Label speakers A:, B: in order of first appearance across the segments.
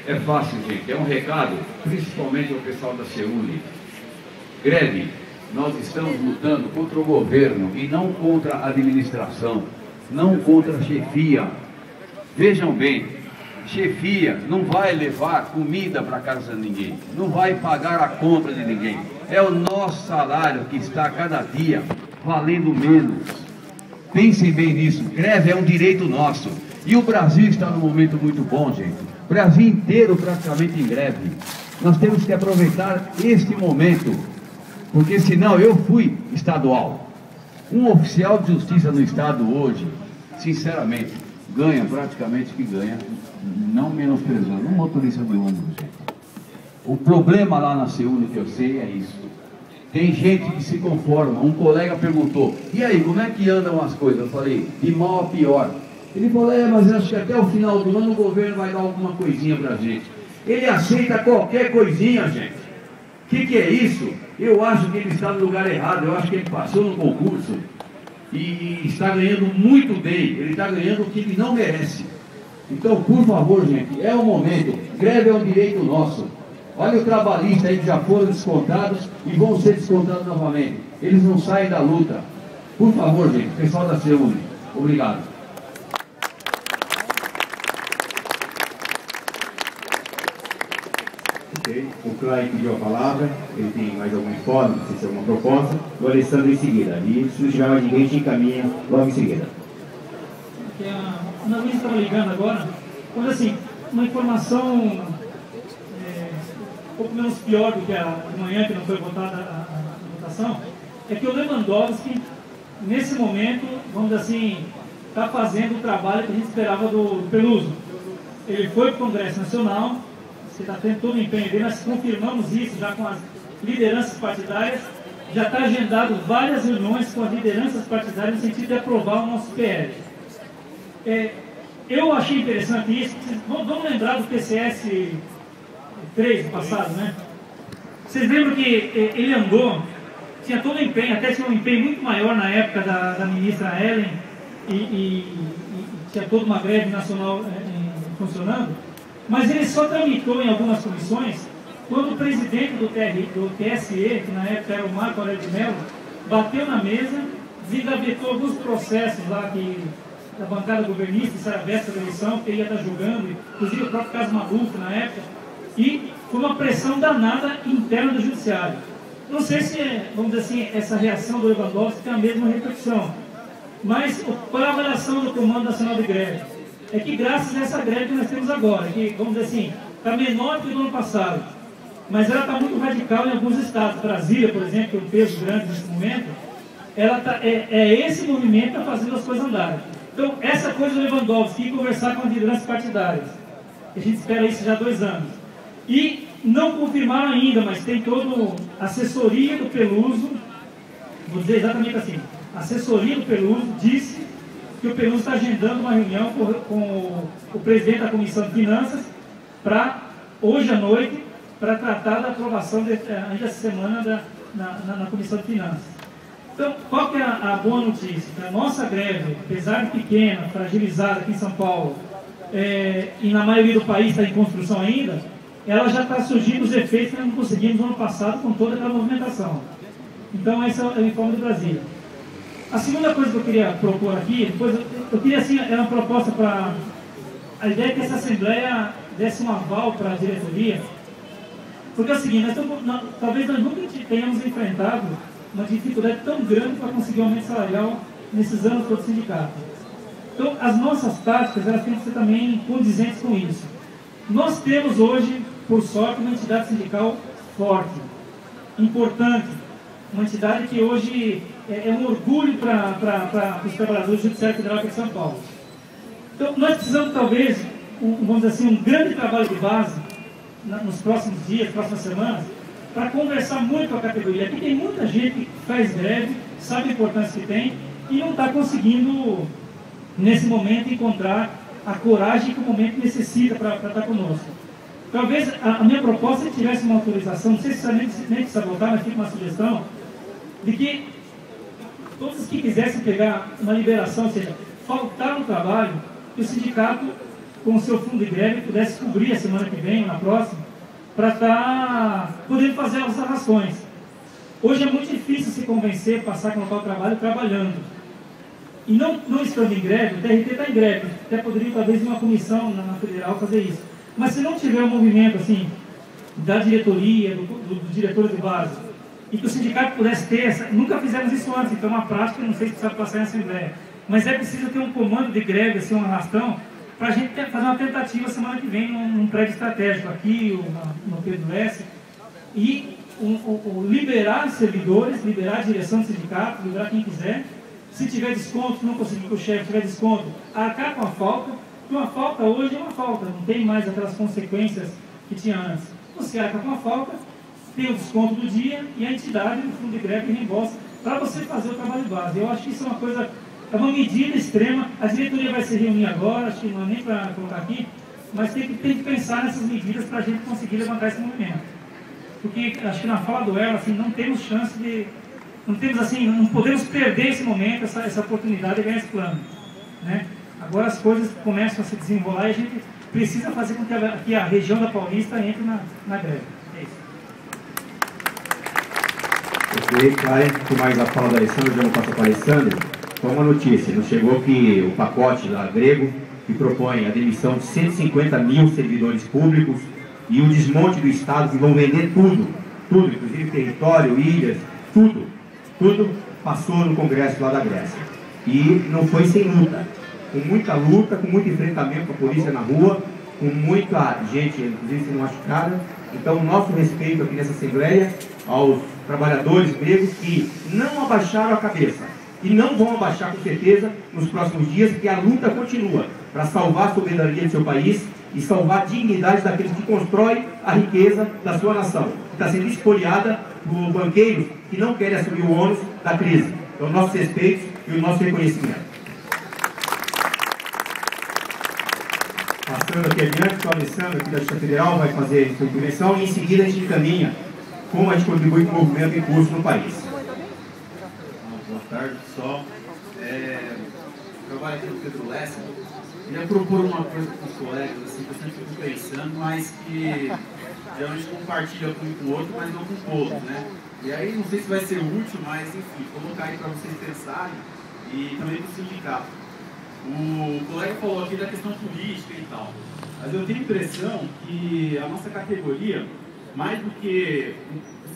A: É fácil, gente, é um recado, principalmente ao pessoal da CEUNI. Greve, nós estamos lutando contra o governo e não contra a administração, não contra a chefia. Vejam bem, chefia não vai levar comida para casa de ninguém, não vai pagar a conta de ninguém. É o nosso salário que está cada dia valendo menos. Pensem bem nisso, greve é um direito nosso. E o Brasil está num momento muito bom, gente. O Brasil inteiro praticamente em greve. Nós temos que aproveitar este momento, porque senão eu fui estadual. Um oficial de justiça no estado hoje, sinceramente, ganha praticamente que ganha, não menosprezando, um motorista de ônibus, gente. O problema lá na CEUNI que eu sei é isso. Tem gente que se conforma. Um colega perguntou, e aí, como é que andam as coisas? Eu falei, de mal a pior. Ele falou, mas acho que até o final do ano o governo vai dar alguma coisinha pra gente. Ele aceita qualquer coisinha, gente. O que é isso? Eu acho que ele está no lugar errado. Eu acho que ele passou no concurso e está ganhando muito bem. Ele está ganhando o que ele não merece. Então, por favor, gente, é o momento. Greve é um direito nosso. Olha o trabalhista aí que já foram descontados e vão ser descontados novamente. Eles não saem da luta. Por favor, gente, pessoal da CEUNI, obrigado.
B: Ok, o Clay pediu a palavra, ele tem mais algum informe, se tem alguma proposta, o Alessandro em seguida. E se não tiver mais ninguém, te encaminha logo em seguida.
C: A Ana Luísa estava ligando agora, mas assim, uma informação um pouco menos pior do que a de manhã, que não foi votada a votação, é que o Lewandowski, nesse momento, vamos dizer assim, está fazendo o trabalho que a gente esperava do Peluso. Ele foi para o Congresso Nacional, você está tendo todo o empenho dele, nós confirmamos isso já com as lideranças partidárias, já está agendado várias reuniões com as lideranças partidárias no sentido de aprovar o nosso PL. Eu achei interessante isso, vamos lembrar do PCS 3 passado, né? Vocês lembram que ele andou, tinha todo o empenho, até tinha um empenho muito maior na época da ministra Ellen, e tinha toda uma greve nacional funcionando, mas ele só tramitou em algumas comissões quando o presidente do TSE, que na época era o Marco Aurélio de Mello, bateu na mesa, desengavetou alguns processos lá da bancada governista, isso era a véspera da eleição, que ele ia estar julgando, inclusive o próprio caso Maluf na época, e foi uma pressão danada interna do judiciário. Não sei se, vamos dizer assim, essa reação do Lewandowski tem a mesma repercussão, mas para a avaliação do Comando Nacional de Greve, é que graças a essa greve que nós temos agora, que, vamos dizer assim, está menor que o do ano passado, mas ela está muito radical em alguns estados. Brasília, por exemplo, que é um peso grande nesse momento, ela esse movimento que está fazendo as coisas andarem. Então, essa coisa do Lewandowski, conversar com as lideranças partidárias, a gente espera isso já há 2 anos. E não confirmaram ainda, mas tem toda a assessoria do Peluso, vou dizer exatamente assim, a assessoria do Peluso disse que o Peluso está agendando uma reunião com o presidente da Comissão de Finanças para, hoje à noite, para tratar da aprovação ainda essa semana na Comissão de Finanças. Então, qual que é a boa notícia? A nossa greve, apesar de pequena, fragilizada aqui em São Paulo, e na maioria do país está em construção ainda, ela já está surgindo os efeitos que nós não conseguimos no ano passado com toda aquela movimentação. Então, esse é o informe do Brasil. A segunda coisa que eu queria propor aqui, depois eu queria assim, era uma proposta para... A ideia é que essa Assembleia desse um aval para a diretoria, porque é o seguinte, talvez nós nunca tenhamos enfrentado uma dificuldade tão grande para conseguir um aumento salarial nesses anos do sindicato. Então, as nossas táticas, elas têm que ser também condizentes com isso. Nós temos hoje, por sorte, uma entidade sindical forte, importante, uma entidade que hoje é um orgulho para os trabalhadores do Judiciário Federal aqui de São Paulo. Então, nós precisamos, talvez, vamos dizer assim, um grande trabalho de base nos próximos dias, próximas semanas, para conversar muito com a categoria. Aqui tem muita gente que faz greve, sabe a importância que tem e não está conseguindo, nesse momento, encontrar a coragem que o momento necessita para estar conosco. Talvez a minha proposta, se tivesse uma autorização, não sei se nem precisa votar, mas fica uma sugestão, de que todos os que quisessem pegar uma liberação, ou seja, faltar no trabalho, que o sindicato com o seu fundo de greve, pudesse cobrir a semana que vem ou na próxima, para estar podendo fazer as arrações. Hoje é muito difícil se convencer, passar com o local de trabalho trabalhando. E não estando em greve, o TRT está em greve, até poderia talvez uma comissão na federal fazer isso. Mas se não tiver um movimento assim, da diretoria, do diretor de base, e que o sindicato pudesse ter, nunca fizemos isso antes, então é uma prática, não sei se precisa passar em assembleia, mas é preciso ter um comando de greve, assim, um arrastão, para a gente fazer uma tentativa semana que vem num prédio estratégico aqui, no Pedro S, e liberar servidores, liberar a direção do sindicato, liberar quem quiser. Se tiver desconto, se não conseguir que o chefe tiver desconto, arcar com a falta, porque uma falta hoje é uma falta, não tem mais aquelas consequências que tinha antes. Você arca com a falta, tem o desconto do dia e a entidade, no fundo de greve, reembolsa para você fazer o trabalho de base. Eu acho que isso é uma coisa, é uma medida extrema. A diretoria vai se reunir agora, acho que não é nem para colocar aqui, mas tem que pensar nessas medidas para a gente conseguir levantar esse movimento. Porque acho que na fala do Erla, assim, não temos chance de... Não temos assim, não podemos perder esse momento, essa oportunidade de ganhar esse plano, né? Agora as coisas começam a se desenrolar e a gente precisa fazer com que a região da Paulista entre na greve. É isso.
B: Ok, Caio, com mais a fala da Alessandra, já não passa para a Alessandra. Só uma notícia, nos chegou que o pacote lá grego, que propõe a demissão de 150 mil servidores públicos e o desmonte do Estado, que vão vender tudo, inclusive território, ilhas, tudo passou no Congresso lá da Grécia. E não foi sem luta. Com muita luta, com muito enfrentamento com a polícia na rua, com muita gente, inclusive, sendo machucada. Então, o nosso respeito aqui nessa Assembleia aos trabalhadores gregos que não abaixaram a cabeça. E não vão abaixar, com certeza, nos próximos dias, porque a luta continua para salvar a soberania do seu país e salvar a dignidade daqueles que constroem a riqueza da sua nação, que está sendo espoliada por banqueiros que não querem assumir o ônus da crise. Então, nossos respeitos e o nosso reconhecimento. Passando aqui adiante, o Alessandro, aqui da Justiça Federal, vai fazer sua intervenção e em seguida a gente encaminha como a gente contribui com o movimento em curso no país.
D: Boa tarde, pessoal. Trabalho aqui no Pedro Lessa. Queria propor uma coisa com os colegas, assim, que eu sempre fico pensando, mas que geralmente compartilha com o outro, mas não com todos, né? E aí, não sei se vai ser útil, mas enfim, colocar aí para vocês pensarem e também para o sindicato. O colega falou aqui da questão política e tal, mas eu tenho a impressão que a nossa categoria, mais do que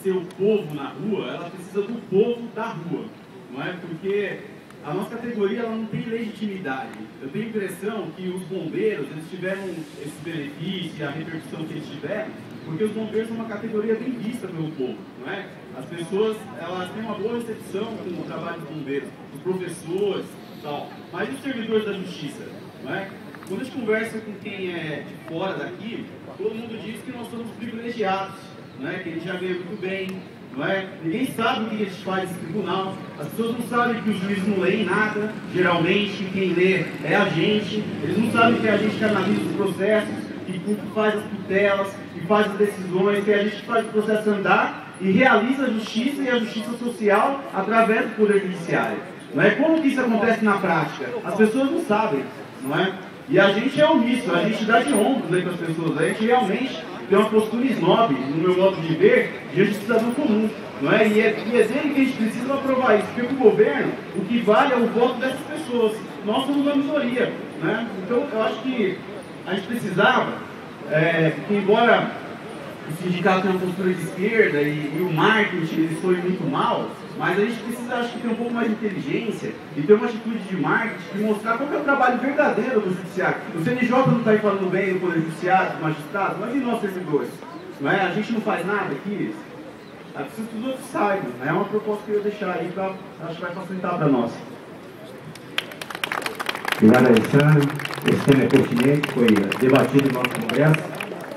D: ser o povo na rua, ela precisa do povo da rua, não é? Porque a nossa categoria ela não tem legitimidade. Eu tenho a impressão que os bombeiros eles tiveram esse benefício e a repercussão que eles tiveram, porque os bombeiros são uma categoria bem vista pelo povo, não é? As pessoas elas têm uma boa recepção com o trabalho dos bombeiros, os professores e tal, mas os servidores da justiça, não é? Quando a gente conversa com quem é de fora daqui, todo mundo diz que nós somos privilegiados, não é? Que a gente já ganha muito bem. Não é? Ninguém sabe o que a gente faz nesse tribunal, as pessoas não sabem que os juízes não leem nada, geralmente quem lê é a gente, eles não sabem que é a gente que analisa os processos, que faz as tutelas, que faz as decisões, que é a gente que faz o processo andar e realiza a justiça e a justiça social através do Poder Judiciário. Não é? Como que isso acontece na prática? As pessoas não sabem, não é? E a gente é omisso, a gente dá de ombros aí para as pessoas, a gente realmente tem uma postura snob, no meu modo de ver, diante do cidadão comum, não é? E é dele que a gente precisa aprovar isso, porque para o governo, o que vale é o voto dessas pessoas. Nós somos a minoria, né? Então, eu acho que a gente precisava, que embora o sindicato tenha uma postura de esquerda e o marketing ele soe muito mal, mas a gente precisa, acho que, ter um pouco mais de inteligência e ter uma atitude de marketing, de mostrar qual é o trabalho verdadeiro do judiciário. O CNJ não está aí falando bem do Poder Judiciário, do magistrado, mas e nós servidores? Não é? A gente não faz nada aqui? É preciso que os outros saibam. É uma proposta que eu ia deixar aí, acho que vai facilitar para nós.
B: Obrigado, Alessandro. Esse tema é pertinente, foi debatido no nosso congresso.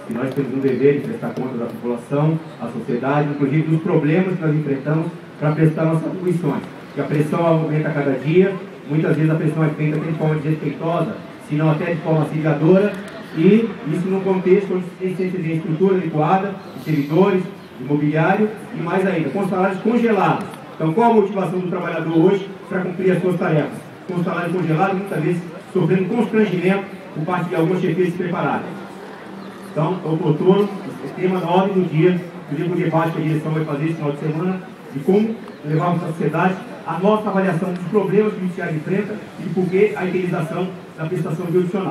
B: E nós temos um dever de prestar conta da população, a sociedade, inclusive dos problemas que nós enfrentamos para prestar nossas atribuições. Porque a pressão aumenta a cada dia, muitas vezes a pressão é feita de forma desrespeitosa, se não até de forma assediadora, e isso num contexto onde tem que ter estrutura adequada, de servidores, de imobiliário, e mais ainda, com salários congelados. Então, qual a motivação do trabalhador hoje para cumprir as suas tarefas? Com o salário congelado, muitas vezes sofrendo constrangimento por parte de algumas chefias preparadas. Então, é oportuno, o tema da ordem do dia, o debate que a direção vai fazer esse final de semana, de como levarmos à sociedade a nossa avaliação dos problemas que o judiciário enfrenta e por que a indenização da prestação jurisdicional.